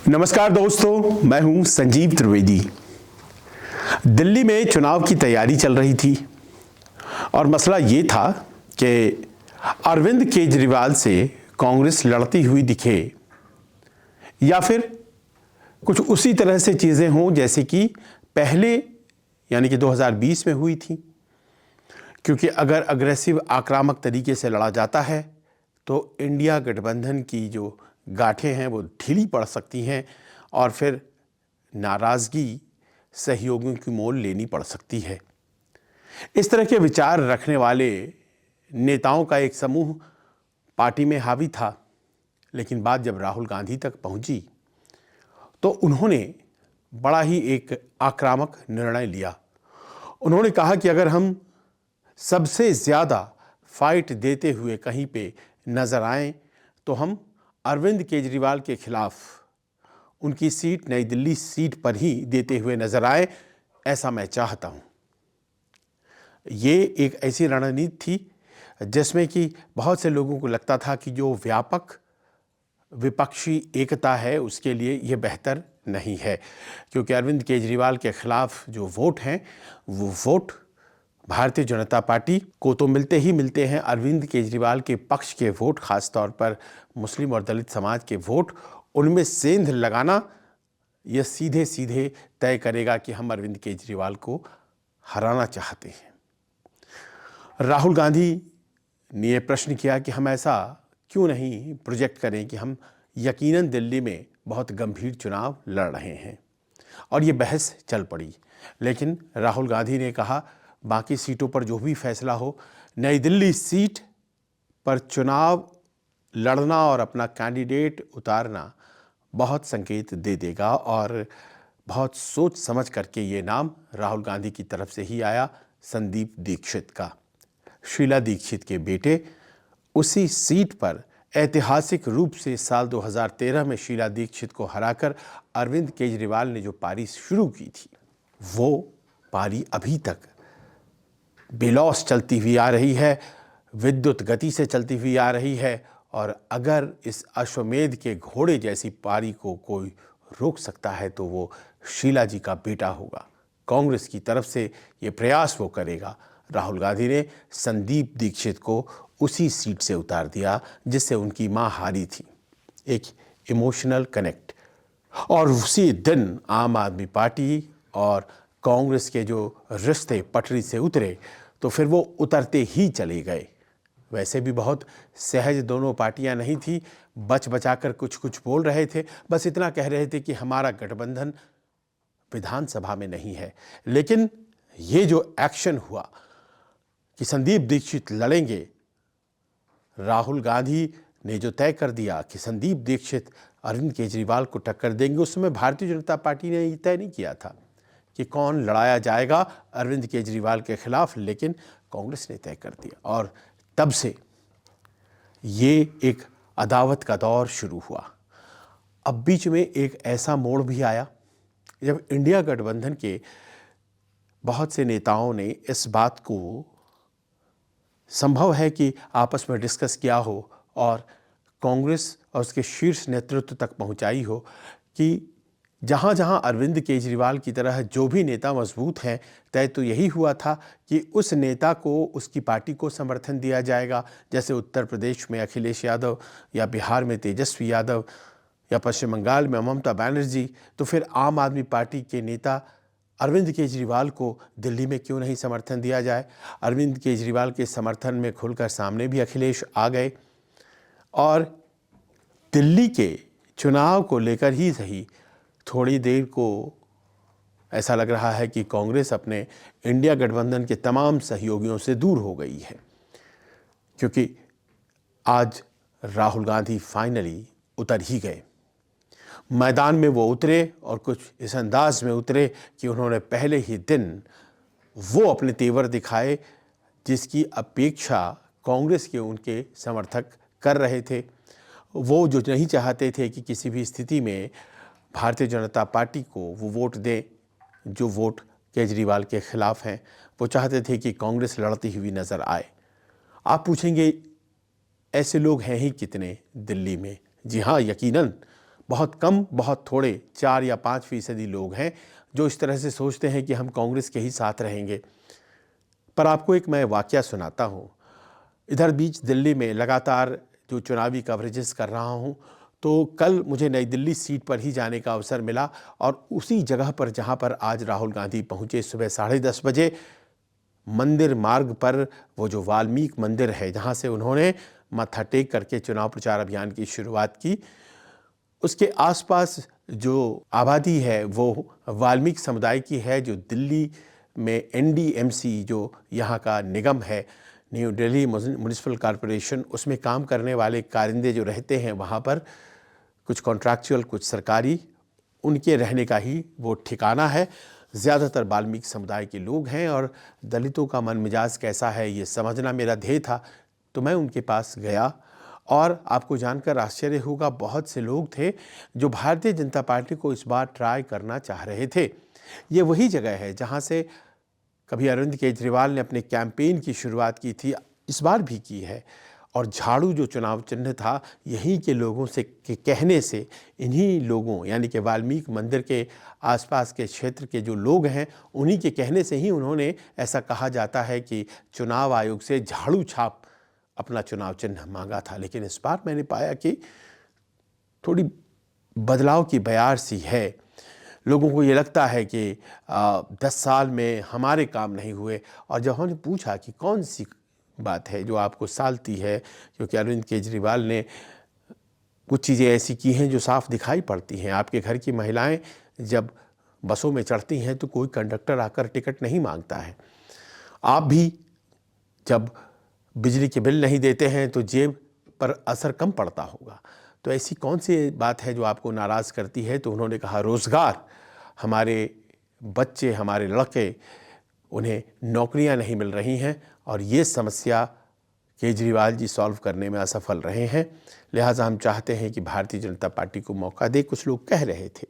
नमस्कार दोस्तों, मैं हूं संजीव त्रिवेदी। दिल्ली में चुनाव की तैयारी चल रही थी और मसला ये था कि अरविंद केजरीवाल से कांग्रेस लड़ती हुई दिखे या फिर कुछ उसी तरह से चीज़ें हों जैसे कि पहले यानी कि 2020 में हुई थी। क्योंकि अगर अग्रेसिव आक्रामक तरीके से लड़ा जाता है तो इंडिया गठबंधन की जो गांठें हैं वो ढीली पड़ सकती हैं और फिर नाराज़गी सहयोगियों की मोल लेनी पड़ सकती है। इस तरह के विचार रखने वाले नेताओं का एक समूह पार्टी में हावी था, लेकिन बात जब राहुल गांधी तक पहुंची तो उन्होंने बड़ा ही एक आक्रामक निर्णय लिया। उन्होंने कहा कि अगर हम सबसे ज़्यादा फाइट देते हुए कहीं पे नज़र आएं तो हम अरविंद केजरीवाल के खिलाफ उनकी सीट नई दिल्ली सीट पर ही देते हुए नजर आए, ऐसा मैं चाहता हूं। ये एक ऐसी रणनीति थी जिसमें कि बहुत से लोगों को लगता था कि जो व्यापक विपक्षी एकता है उसके लिए ये बेहतर नहीं है, क्योंकि अरविंद केजरीवाल के खिलाफ जो वोट हैं वो वोट भारतीय जनता पार्टी को तो मिलते ही मिलते हैं। अरविंद केजरीवाल के पक्ष के वोट, खासतौर पर मुस्लिम और दलित समाज के वोट, उनमें सेंध लगाना यह सीधे सीधे तय करेगा कि हम अरविंद केजरीवाल को हराना चाहते हैं। राहुल गांधी ने यह प्रश्न किया कि हम ऐसा क्यों नहीं प्रोजेक्ट करें कि हम यकीनन दिल्ली में बहुत गंभीर चुनाव लड़ रहे हैं, और ये बहस चल पड़ी। लेकिन राहुल गांधी ने कहा बाकी सीटों पर जो भी फैसला हो, नई दिल्ली सीट पर चुनाव लड़ना और अपना कैंडिडेट उतारना बहुत संकेत दे देगा। और बहुत सोच समझ करके ये नाम राहुल गांधी की तरफ से ही आया, संदीप दीक्षित का। शीला दीक्षित के बेटे उसी सीट पर ऐतिहासिक रूप से साल 2013 में शीला दीक्षित को हराकर अरविंद केजरीवाल ने जो पारी शुरू की थी, वो पारी अभी तक बेलौस चलती हुई आ रही है, विद्युत गति से चलती हुई आ रही है। और अगर इस अश्वमेध के घोड़े जैसी पारी को कोई रोक सकता है तो वो शीला जी का बेटा होगा। कांग्रेस की तरफ से ये प्रयास वो करेगा। राहुल गांधी ने संदीप दीक्षित को उसी सीट से उतार दिया जिससे उनकी मां हारी थी। एक इमोशनल कनेक्ट। और उसी दिन आम आदमी पार्टी और कांग्रेस के जो रिश्ते पटरी से उतरे तो फिर वो उतरते ही चले गए। वैसे भी बहुत सहज दोनों पार्टियां नहीं थी, बच बचाकर कुछ कुछ बोल रहे थे, बस इतना कह रहे थे कि हमारा गठबंधन विधानसभा में नहीं है। लेकिन ये जो एक्शन हुआ कि संदीप दीक्षित लड़ेंगे, राहुल गांधी ने जो तय कर दिया कि संदीप दीक्षित अरविंद केजरीवाल को टक्कर देंगे, उस समय भारतीय जनता पार्टी ने ये तय नहीं किया था कि कौन लड़ाया जाएगा अरविंद केजरीवाल के खिलाफ, लेकिन कांग्रेस ने तय कर दिया। और तब से ये एक अदावत का दौर शुरू हुआ। अब बीच में एक ऐसा मोड़ भी आया जब इंडिया गठबंधन के बहुत से नेताओं ने इस बात को संभव है कि आपस में डिस्कस किया हो और कांग्रेस और उसके शीर्ष नेतृत्व तक पहुंचाई हो कि जहाँ जहाँ अरविंद केजरीवाल की तरह जो भी नेता मजबूत हैं, तय तो यही हुआ था कि उस नेता को, उसकी पार्टी को समर्थन दिया जाएगा। जैसे उत्तर प्रदेश में अखिलेश यादव, या बिहार में तेजस्वी यादव, या पश्चिम बंगाल में ममता बनर्जी, तो फिर आम आदमी पार्टी के नेता अरविंद केजरीवाल को दिल्ली में क्यों नहीं समर्थन दिया जाए। अरविंद केजरीवाल के समर्थन में खुलकर सामने भी अखिलेश आ गए। और दिल्ली के चुनाव को लेकर ही सही, थोड़ी देर को ऐसा लग रहा है कि कांग्रेस अपने इंडिया गठबंधन के तमाम सहयोगियों से दूर हो गई है, क्योंकि आज राहुल गांधी फाइनली उतर ही गए। मैदान में वो उतरे और कुछ इस अंदाज में उतरे कि उन्होंने पहले ही दिन वो अपने तेवर दिखाए जिसकी अपेक्षा कांग्रेस के उनके समर्थक कर रहे थे। वो जो नहीं चाहते थे कि किसी भी स्थिति में भारतीय जनता पार्टी को वो वोट दें जो वोट केजरीवाल के खिलाफ हैं, वो चाहते थे कि कांग्रेस लड़ती हुई नज़र आए। आप पूछेंगे ऐसे लोग हैं ही कितने दिल्ली में। जी हाँ, यकीनन बहुत कम, बहुत थोड़े 4 या 5% लोग हैं जो इस तरह से सोचते हैं कि हम कांग्रेस के ही साथ रहेंगे। पर आपको एक मैं वाकया सुनाता हूँ। इधर बीच दिल्ली में लगातार जो चुनावी कवरेजेस कर रहा हूँ, तो कल मुझे नई दिल्ली सीट पर ही जाने का अवसर मिला और उसी जगह पर जहाँ पर आज राहुल गांधी पहुँचे सुबह 10:30 बजे, मंदिर मार्ग पर वो जो वाल्मीकि मंदिर है जहाँ से उन्होंने माथा टेक करके चुनाव प्रचार अभियान की शुरुआत की, उसके आसपास जो आबादी है वो वाल्मीकि समुदाय की है, जो दिल्ली में एनडीएमसी जो यहाँ का निगम है, न्यू दिल्ली म्युनिसिपल कॉरपोरेशन, उसमें काम करने वाले कारिंदे जो रहते हैं वहाँ पर, कुछ कॉन्ट्रैक्चुअल कुछ सरकारी, उनके रहने का ही वो ठिकाना है। ज़्यादातर वाल्मीकि समुदाय के लोग हैं और दलितों का मन मिजाज कैसा है ये समझना मेरा ध्येय था। तो मैं उनके पास गया और आपको जानकर आश्चर्य होगा, बहुत से लोग थे जो भारतीय जनता पार्टी को इस बार ट्राई करना चाह रहे थे। ये वही जगह है जहाँ से कभी अरविंद केजरीवाल ने अपने कैंपेन की शुरुआत की थी, इस बार भी की है। और झाड़ू जो चुनाव चिन्ह था, यहीं के लोगों से के कहने से, इन्हीं लोगों यानी कि वाल्मीकि मंदिर के आसपास के क्षेत्र के जो लोग हैं, उन्हीं के कहने से ही उन्होंने, ऐसा कहा जाता है कि चुनाव आयोग से झाड़ू छाप अपना चुनाव चिन्ह मांगा था। लेकिन इस बार मैंने पाया कि थोड़ी बदलाव की बयार सी है। लोगों को ये लगता है कि 10 साल में हमारे काम नहीं हुए। और जब हमने पूछा कि कौन सी बात है जो आपको सालती है, क्योंकि अरविंद केजरीवाल ने कुछ चीज़ें ऐसी की हैं जो साफ दिखाई पड़ती हैं। आपके घर की महिलाएं जब बसों में चढ़ती हैं तो कोई कंडक्टर आकर टिकट नहीं मांगता है। आप भी जब बिजली के बिल नहीं देते हैं तो जेब पर असर कम पड़ता होगा। तो ऐसी कौन सी बात है जो आपको नाराज़ करती है? तो उन्होंने कहा, रोज़गार, हमारे बच्चे, हमारे लड़के, उन्हें नौकरियां नहीं मिल रही हैं और ये समस्या केजरीवाल जी सॉल्व करने में असफल रहे हैं। लिहाजा हम चाहते हैं कि भारतीय जनता पार्टी को मौका दे, कुछ लोग कह रहे थे।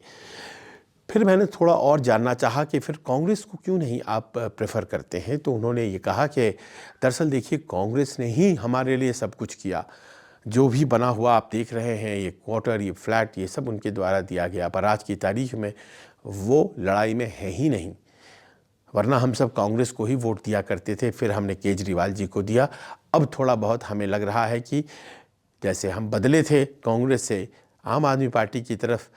फिर मैंने थोड़ा और जानना चाहा कि फिर कांग्रेस को क्यों नहीं आप प्रेफर करते हैं? तो उन्होंने ये कहा कि दरअसल देखिए, कांग्रेस ने ही हमारे लिए सब कुछ किया। जो भी बना हुआ आप देख रहे हैं, ये क्वार्टर, ये फ्लैट, ये सब उनके द्वारा दिया गया। पर आज की तारीख में वो लड़ाई में है ही नहीं, वरना हम सब कांग्रेस को ही वोट दिया करते थे, फिर हमने केजरीवाल जी को दिया। अब थोड़ा बहुत हमें लग रहा है कि जैसे हम बदले थे कांग्रेस से आम आदमी पार्टी की तरफ,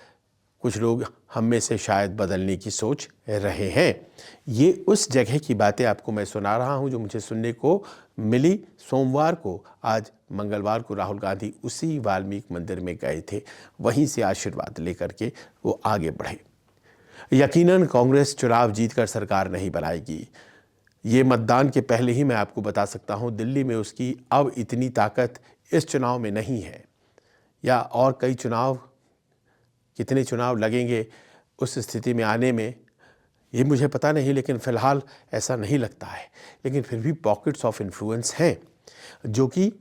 कुछ लोग हम में से शायद बदलने की सोच रहे हैं। ये उस जगह की बातें आपको मैं सुना रहा हूं जो मुझे सुनने को मिली सोमवार को। आज मंगलवार को राहुल गांधी उसी वाल्मीकि मंदिर में गए थे, वहीं से आशीर्वाद लेकर के वो आगे बढ़े। यकीनन कांग्रेस चुनाव जीतकर सरकार नहीं बनाएगी, ये मतदान के पहले ही मैं आपको बता सकता हूं। दिल्ली में उसकी अब इतनी ताकत इस चुनाव में नहीं है, या और कई चुनाव, कितने चुनाव लगेंगे उस स्थिति में आने में, ये मुझे पता नहीं, लेकिन फ़िलहाल ऐसा नहीं लगता है। लेकिन फिर भी पॉकेट्स ऑफ इन्फ्लुएंस हैं जो कि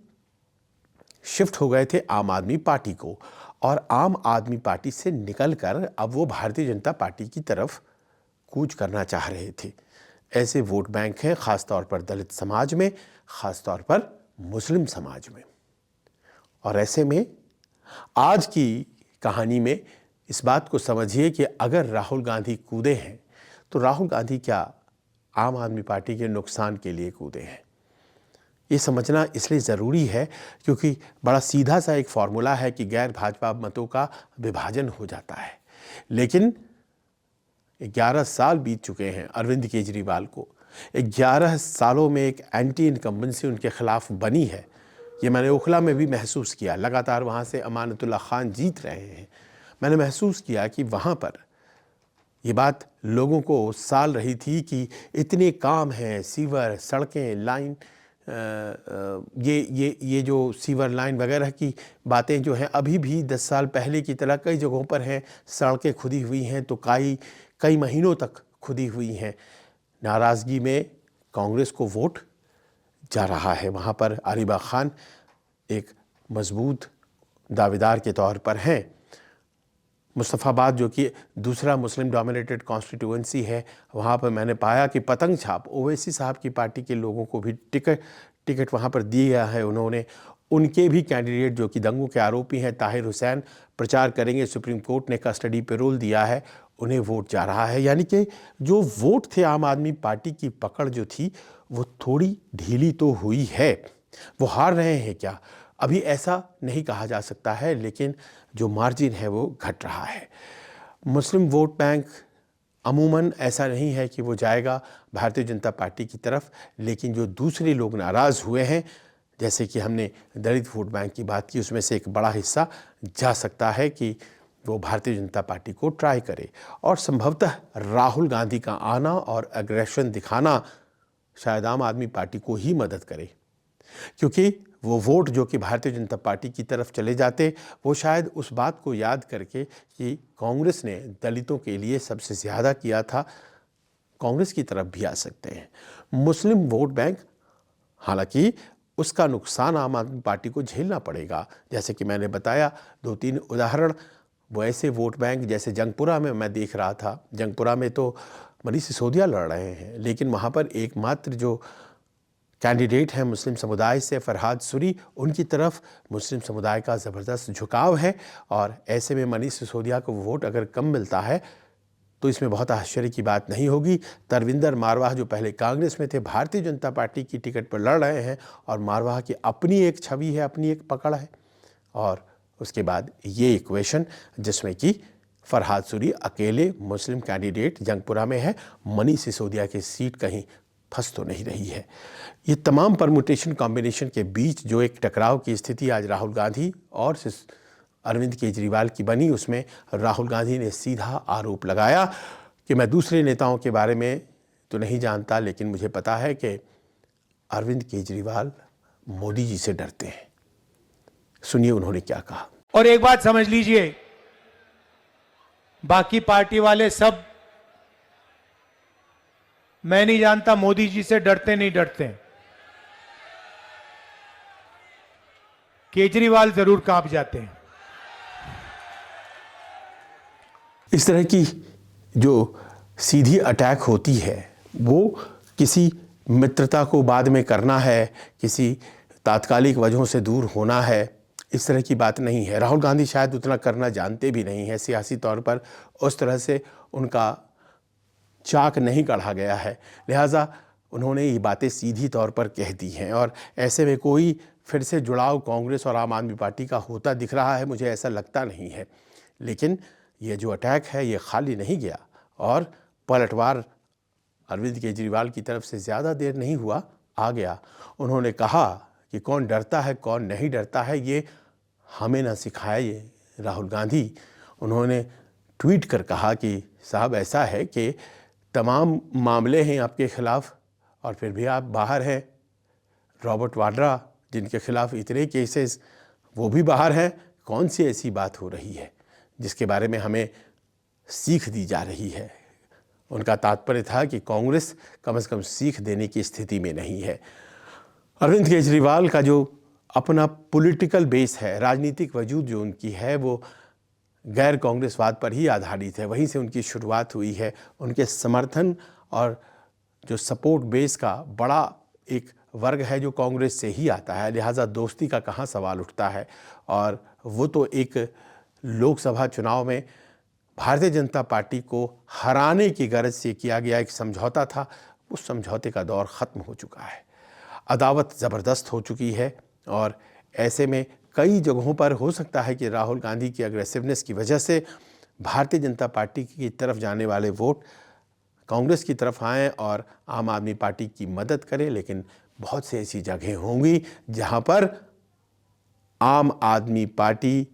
शिफ्ट हो गए थे आम आदमी पार्टी को, और आम आदमी पार्टी से निकलकर अब वो भारतीय जनता पार्टी की तरफ कूच करना चाह रहे थे। ऐसे वोट बैंक हैं, ख़ासतौर पर दलित समाज में, ख़ासतौर पर मुस्लिम समाज में। और ऐसे में आज की कहानी में इस बात को समझिए कि अगर राहुल गांधी कूदे हैं तो राहुल गांधी क्या आम आदमी पार्टी के नुकसान के लिए कूदे हैं? ये समझना इसलिए ज़रूरी है क्योंकि बड़ा सीधा सा एक फॉर्मूला है कि गैर भाजपा मतों का विभाजन हो जाता है। लेकिन 11 साल बीत चुके हैं अरविंद केजरीवाल को। 11 सालों में एक एंटी इनकम्बेंसी उनके खिलाफ बनी है। ये मैंने ओखला में भी महसूस किया। लगातार वहाँ से अमानतुल्लाह खान जीत रहे हैं। मैंने महसूस किया कि वहाँ पर ये बात लोगों को साल रही थी कि इतने काम हैं, सीवर, सड़कें, लाइन, ये जो सीवर लाइन वगैरह की बातें जो हैं अभी भी 10 साल पहले की तरह कई जगहों पर हैं। सड़कें खुदी हुई हैं तो कई महीनों तक खुदी हुई हैं। नाराज़गी में कांग्रेस को वोट जा रहा है। वहाँ पर अरीबा खान एक मजबूत दावेदार के तौर पर हैं। मुस्तफ़ाबाद जो कि दूसरा मुस्लिम डोमिनेटेड कॉन्स्टिट्यूएंसी है, वहाँ पर मैंने पाया कि पतंग छाप ओवैसी साहब की पार्टी के लोगों को भी टिकट वहाँ पर दिया है उन्होंने। उनके भी कैंडिडेट जो कि दंगों के आरोपी हैं, ताहिर हुसैन, प्रचार करेंगे। सुप्रीम कोर्ट ने कस्टडी पैरोल दिया है, उन्हें वोट जा रहा है। यानी कि जो वोट थे आम आदमी पार्टी की पकड़ जो थी वो थोड़ी ढीली तो हुई है। वो हार रहे हैं क्या, अभी ऐसा नहीं कहा जा सकता है, लेकिन जो मार्जिन है वो घट रहा है। मुस्लिम वोट बैंक अमूमन ऐसा नहीं है कि वो जाएगा भारतीय जनता पार्टी की तरफ, लेकिन जो दूसरे लोग नाराज़ हुए हैं, जैसे कि हमने दलित वोट बैंक की बात की, उसमें से एक बड़ा हिस्सा जा सकता है कि वो भारतीय जनता पार्टी को ट्राई करे। और संभवतः राहुल गांधी का आना और एग्रेशन दिखाना शायद आम आदमी पार्टी को ही मदद करे, क्योंकि वो वोट जो कि भारतीय जनता पार्टी की तरफ चले जाते, वो शायद उस बात को याद करके कि कांग्रेस ने दलितों के लिए सबसे ज़्यादा किया था, कांग्रेस की तरफ भी आ सकते हैं। मुस्लिम वोट बैंक, हालांकि उसका नुकसान आम आदमी पार्टी को झेलना पड़ेगा। जैसे कि मैंने बताया 2-3 उदाहरण, वो ऐसे वोट बैंक जैसे जंगपुरा में मैं देख रहा था। जंगपुरा में तो मनीष सिसोदिया लड़ रहे हैं, लेकिन वहाँ पर एकमात्र जो कैंडिडेट हैं मुस्लिम समुदाय से, फरहाद सुरी, उनकी तरफ मुस्लिम समुदाय का ज़बरदस्त झुकाव है। और ऐसे में मनीष सिसोदिया को वोट अगर कम मिलता है तो इसमें बहुत आश्चर्य की बात नहीं होगी। तरविंदर मारवाह जो पहले कांग्रेस में थे, भारतीय जनता पार्टी की टिकट पर लड़ रहे हैं, और मारवाह की अपनी एक छवि है, अपनी एक पकड़ है। और उसके बाद ये इक्वेशन जिसमें कि फरहाद सुरी अकेले मुस्लिम कैंडिडेट जंगपुरा में है, मनीष सिसोदिया की सीट कहीं फंस तो नहीं रही है। ये तमाम परमुटेशन कॉम्बिनेशन के बीच जो एक टकराव की स्थिति आज राहुल गांधी और अरविंद केजरीवाल की बनी, उसमें राहुल गांधी ने सीधा आरोप लगाया कि मैं दूसरे नेताओं के बारे में तो नहीं जानता, लेकिन मुझे पता है कि अरविंद केजरीवाल मोदी जी से डरते हैं। सुनिए उन्होंने क्या कहा। और एक बात समझ लीजिए, बाकी पार्टी वाले सब मैं नहीं जानता मोदी जी से डरते नहीं डरते, केजरीवाल जरूर कांप जाते हैं। इस तरह की जो सीधी अटैक होती है वो किसी मित्रता को बाद में करना है, किसी तात्कालिक वजहों से दूर होना है, इस तरह की बात नहीं है। राहुल गांधी शायद उतना करना जानते भी नहीं है, सियासी तौर पर उस तरह से उनका चाक नहीं गढ़ा गया है, लिहाजा उन्होंने ये बातें सीधी तौर पर कह दी हैं। और ऐसे में कोई फिर से जुड़ाव कांग्रेस और आम आदमी पार्टी का होता दिख रहा है, मुझे ऐसा लगता नहीं है। लेकिन ये जो अटैक है ये खाली नहीं गया, और पलटवार अरविंद केजरीवाल की तरफ से ज़्यादा देर नहीं हुआ, आ गया। उन्होंने कहा कि कौन डरता है कौन नहीं डरता है ये हमें ना सिखाए राहुल गांधी। उन्होंने ट्वीट कर कहा कि साहब ऐसा है कि तमाम मामले हैं आपके खिलाफ़ और फिर भी आप बाहर हैं। रॉबर्ट वाड्रा जिनके खिलाफ़ इतने केसेस, वो भी बाहर हैं। कौन सी ऐसी बात हो रही है जिसके बारे में हमें सीख दी जा रही है। उनका तात्पर्य था कि कांग्रेस कम से कम सीख देने की स्थिति में नहीं है। अरविंद केजरीवाल का जो अपना पॉलिटिकल बेस है, राजनीतिक वजूद जो उनकी है, वो गैर कांग्रेसवाद पर ही आधारित है। वहीं से उनकी शुरुआत हुई है। उनके समर्थन और जो सपोर्ट बेस का बड़ा एक वर्ग है जो कांग्रेस से ही आता है, लिहाजा दोस्ती का कहाँ सवाल उठता है। और वो तो एक लोकसभा चुनाव में भारतीय जनता पार्टी को हराने की गरज से किया गया एक समझौता था, उस समझौते का दौर ख़त्म हो चुका है। अदावत ज़बरदस्त हो चुकी है, और ऐसे में कई जगहों पर हो सकता है कि राहुल गांधी की अग्रेसिवनेस की वजह से भारतीय जनता पार्टी की तरफ जाने वाले वोट कांग्रेस की तरफ आएँ और आम आदमी पार्टी की मदद करें। लेकिन बहुत से ऐसी जगहें होंगी जहां पर आम आदमी पार्टी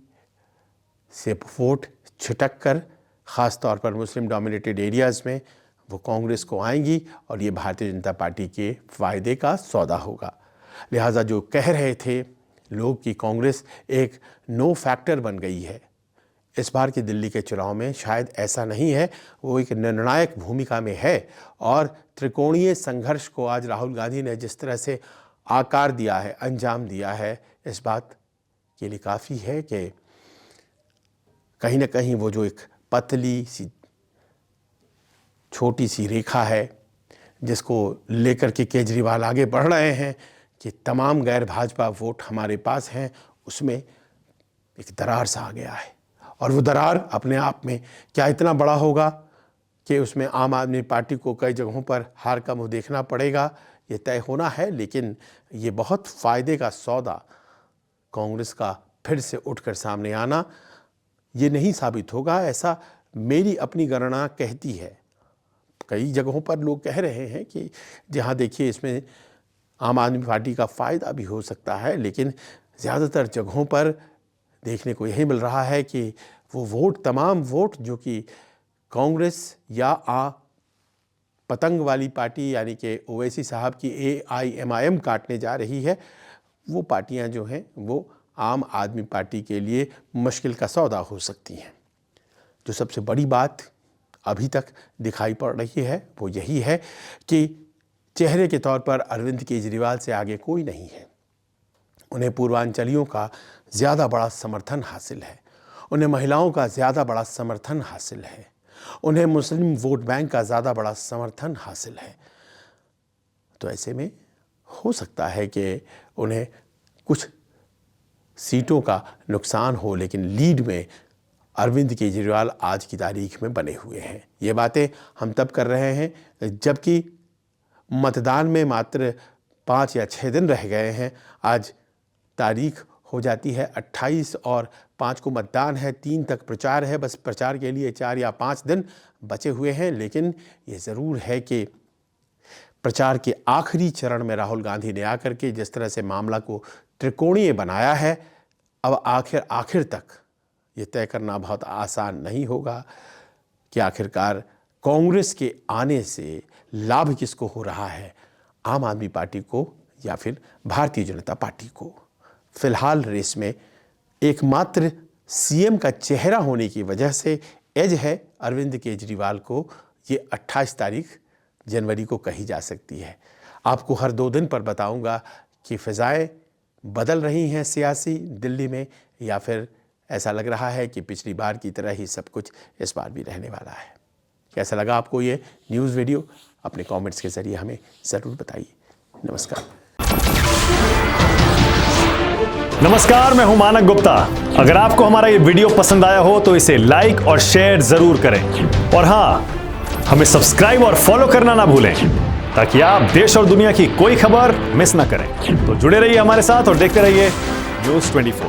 से वोट छिटक कर, ख़ास तौर पर मुस्लिम डोमिनेटेड एरियाज़ में, वो कांग्रेस को आएंगी और ये भारतीय जनता पार्टी के फ़ायदे का सौदा होगा। लिहाजा जो कह रहे थे लोग कि कांग्रेस एक नो फैक्टर बन गई है, इस बार के दिल्ली के चुनाव में शायद ऐसा नहीं है। वो एक निर्णायक भूमिका में है, और त्रिकोणीय संघर्ष को आज राहुल गांधी ने जिस तरह से आकार दिया है, अंजाम दिया है, इस बात के लिए काफ़ी है कि कहीं ना कहीं वो जो एक पतली सी छोटी सी रेखा है जिसको लेकर के केजरीवाल आगे बढ़ रहे हैं कि तमाम गैर भाजपा वोट हमारे पास हैं, उसमें एक दरार सा आ गया है। और वो दरार अपने आप में क्या इतना बड़ा होगा कि उसमें आम आदमी पार्टी को कई जगहों पर हार का मुंह देखना पड़ेगा, ये तय होना है। लेकिन ये बहुत फ़ायदे का सौदा कांग्रेस का फिर से उठकर सामने आना ये नहीं साबित होगा, ऐसा मेरी अपनी गणना कहती है। कई जगहों पर लोग कह रहे हैं कि जहाँ देखिए इसमें आम आदमी पार्टी का फ़ायदा भी हो सकता है, लेकिन ज़्यादातर जगहों पर देखने को यही मिल रहा है कि वो वोट, तमाम वोट जो कि कांग्रेस या पतंग वाली पार्टी यानी कि ओवैसी साहब की AIMIM काटने जा रही है, वो पार्टियां जो हैं वो आम आदमी पार्टी के लिए मुश्किल का सौदा हो सकती हैं। जो सबसे बड़ी बात अभी तक दिखाई पड़ रही है वो यही है कि चेहरे के तौर पर अरविंद केजरीवाल से आगे कोई नहीं है। उन्हें पूर्वांचलियों का ज़्यादा बड़ा समर्थन हासिल है, उन्हें महिलाओं का ज़्यादा बड़ा समर्थन हासिल है, उन्हें मुस्लिम वोट बैंक का ज़्यादा बड़ा समर्थन हासिल है। तो ऐसे में हो सकता है कि उन्हें कुछ सीटों का नुकसान हो, लेकिन लीड में अरविंद केजरीवाल आज की तारीख में बने हुए हैं। ये बातें हम तब कर रहे हैं जबकि मतदान में मात्र 5 या 6 दिन रह गए हैं। आज तारीख हो जाती है 28 और 5 को मतदान है, 3 तक प्रचार है। बस प्रचार के लिए 4 या 5 दिन बचे हुए हैं। लेकिन ये ज़रूर है कि प्रचार के आखिरी चरण में राहुल गांधी ने आकर के जिस तरह से मामला को त्रिकोणीय बनाया है, अब आखिर तक ये तय करना बहुत आसान नहीं होगा कि आखिरकार कांग्रेस के आने से लाभ किसको हो रहा है, आम आदमी पार्टी को या फिर भारतीय जनता पार्टी को। फिलहाल रेस में एकमात्र CM का चेहरा होने की वजह से एज है अरविंद केजरीवाल को, ये 28 तारीख जनवरी को कही जा सकती है। आपको हर 2 दिन पर बताऊंगा कि फ़िज़ाएं बदल रही हैं सियासी दिल्ली में, या फिर ऐसा लग रहा है कि पिछली बार की तरह ही सब कुछ इस बार भी रहने वाला है। कैसा लगा आपको ये न्यूज़ वीडियो? अपने कमेंट्स के ज़रिए हमें ज़रूर बताइए। नमस्कार, मैं हूं मानक गुप्ता। अगर आपको हमारा ये वीडियो पसंद आया हो तो इसे लाइक और शेयर जरूर करें, और हाँ, हमें सब्सक्राइब और फॉलो करना ना भूलें ताकि आप देश और दुनिया की कोई खबर मिस ना करें। तो जुड़े रहिए हमारे साथ और देखते रहिए News 24।